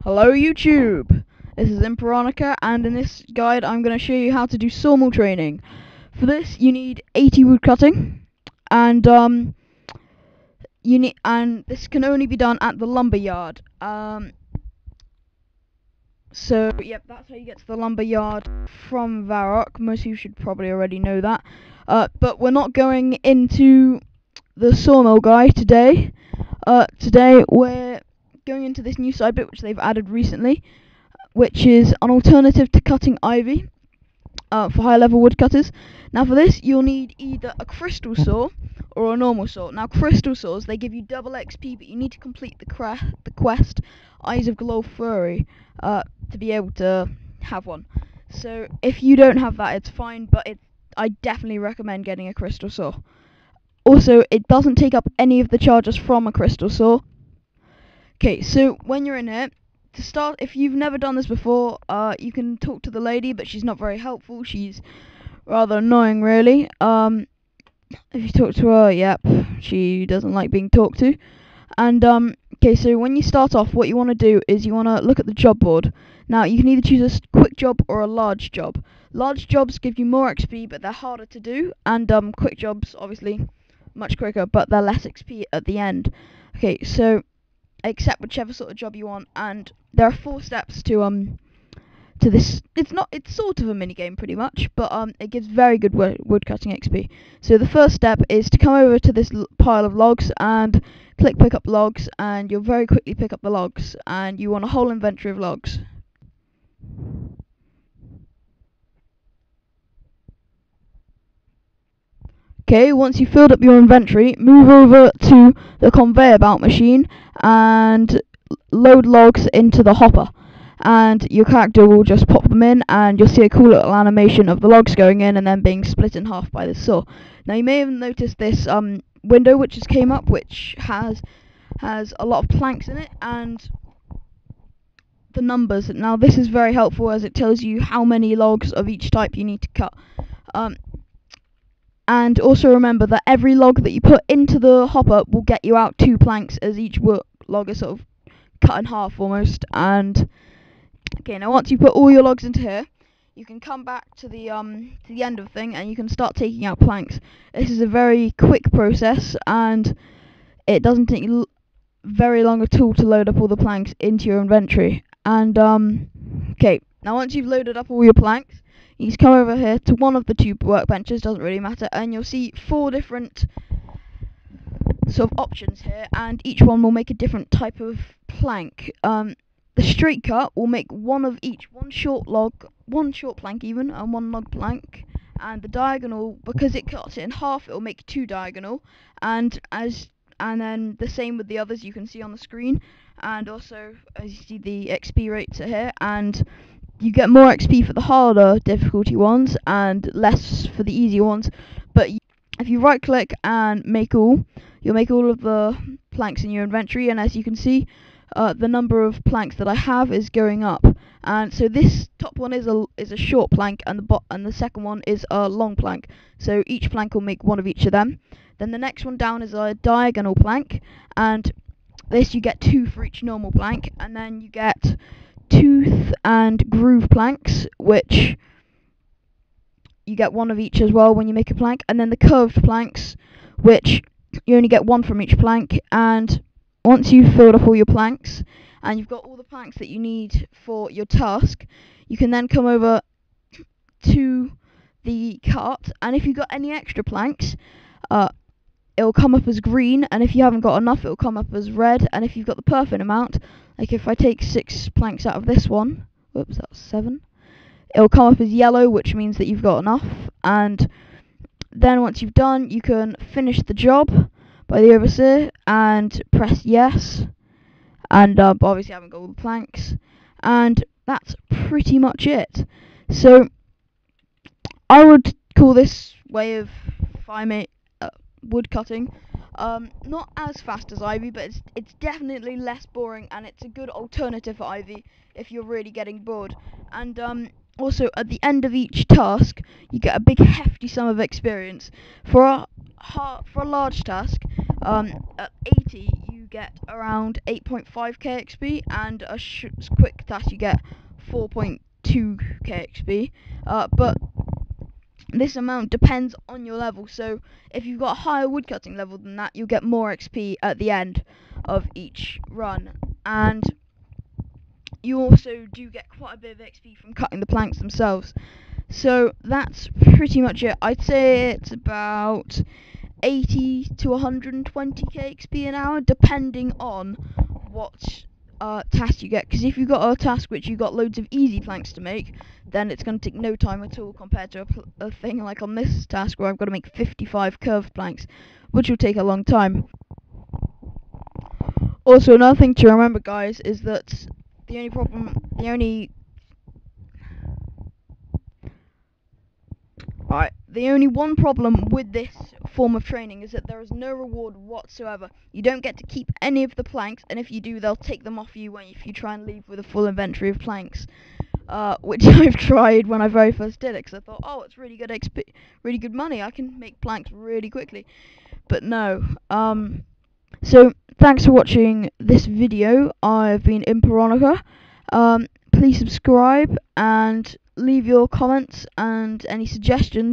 Hello YouTube! This is Imperonica, and in this guide I'm going to show you how to do sawmill training. For this you need 80 wood cutting, and this can only be done at the lumber yard. So yep, that's how you get to the lumber yard from Varrock. Most of you should probably already know that. But we're not going into the sawmill guy today. Today we're going into this new side bit which they've added recently, which is an alternative to cutting ivy for high level woodcutters. Now for this you'll need either a crystal saw or a normal saw. Now crystal saws, they give you double XP, but you need to complete the quest Eyes of Glowfury to be able to have one. So if you don't have that, it's fine, but I definitely recommend getting a crystal saw. Also, it doesn't take up any of the charges from a crystal saw. Okay, so when you're in it, to start, if you've never done this before, you can talk to the lady, but she's not very helpful. She's rather annoying, really. If you talk to her, yep, she doesn't like being talked to. And okay, so when you start off, what you want to do is you want to look at the job board. Now you can either choose a quick job or a large job. Large jobs give you more XP, but they're harder to do, and quick jobs, obviously, much quicker, but they're less XP at the end. Okay, so accept whichever sort of job you want, and there are 4 steps to this. It's sort of a mini game pretty much, but it gives very good wood cutting XP. So the first step is to come over to this pile of logs and click pick up logs, and you'll very quickly pick up the logs, and you want a whole inventory of logs. Okay, once you've filled up your inventory, move over to the conveyor belt machine and load logs into the hopper. And your character will just pop them in, and you'll see a cool little animation of the logs going in and then being split in half by the saw. Now you may have noticed this window which just came up, which has a lot of planks in it and the numbers. Now this is very helpful as it tells you how many logs of each type you need to cut. And also remember that every log that you put into the hopper will get you out 2 planks, as each log is sort of cut in half almost. And okay, now once you put all your logs into here, you can come back to the end of the thing and you can start taking out planks. This is a very quick process, and it doesn't take you very long at all to load up all the planks into your inventory. And okay, now once you've loaded up all your planks, you just come over here to one of the 2 workbenches, doesn't really matter, and you'll see 4 different sort of options here, and each one will make a different type of plank. The straight cut will make one of each, one short plank even, and 1 log plank. And the diagonal, because it cuts it in half, it will make 2 diagonal. And then the same with the others you can see on the screen. And also, as you see, the XP rates are here, and you get more XP for the harder difficulty ones and less for the easy ones. But if you right click and make all, you'll make all of the planks in your inventory, and as you can see, the number of planks that I have is going up. And so this top one is a short plank, and the second one is a long plank. So each plank will make 1 of each of them. Then the next one down is a diagonal plank, and this you get 2 for each normal plank. And then you get tooth and groove planks, which you get 1 of each as well when you make a plank. And then the curved planks, which you only get 1 from each plank. And once you've filled up all your planks and you've got all the planks that you need for your task, you can then come over to the cart, and if you've got any extra planks, it'll come up as green, and if you haven't got enough, it'll come up as red. And if you've got the perfect amount, like if I take 6 planks out of this one, whoops, that was 7, it'll come up as yellow, which means that you've got enough. And then once you've done, you can finish the job by the overseer and press yes. And obviously I haven't got all the planks, and that's pretty much it. So I would call this way of wood cutting not as fast as ivy, but it's definitely less boring, and it's a good alternative for ivy if you're really getting bored. And also at the end of each task you get a big hefty sum of experience. For a large task, at 80 you get around 8.5k XP, and a quick task you get 4.2k XP. But this amount depends on your level, so if you've got a higher woodcutting level than that, you'll get more XP at the end of each run. And you also do get quite a bit of XP from cutting the planks themselves. So that's pretty much it. I'd say it's about 80 to 120k XP an hour, depending on what task you get. Because if you've got a task which you've got loads of easy planks to make, then it's going to take no time at all, compared to a thing like on this task where I've got to make 55 curved planks, which will take a long time. Also, another thing to remember, guys, is that the only one problem with this form of training is that there is no reward whatsoever. You don't get to keep any of the planks, and if you do, they'll take them off you if you try and leave with a full inventory of planks. Which I've tried when I very first did it, because I thought, oh, it's really good XP, really good money, I can make planks really quickly. But no. So thanks for watching this video. I've been Imperonica. Please subscribe and leave your comments and any suggestions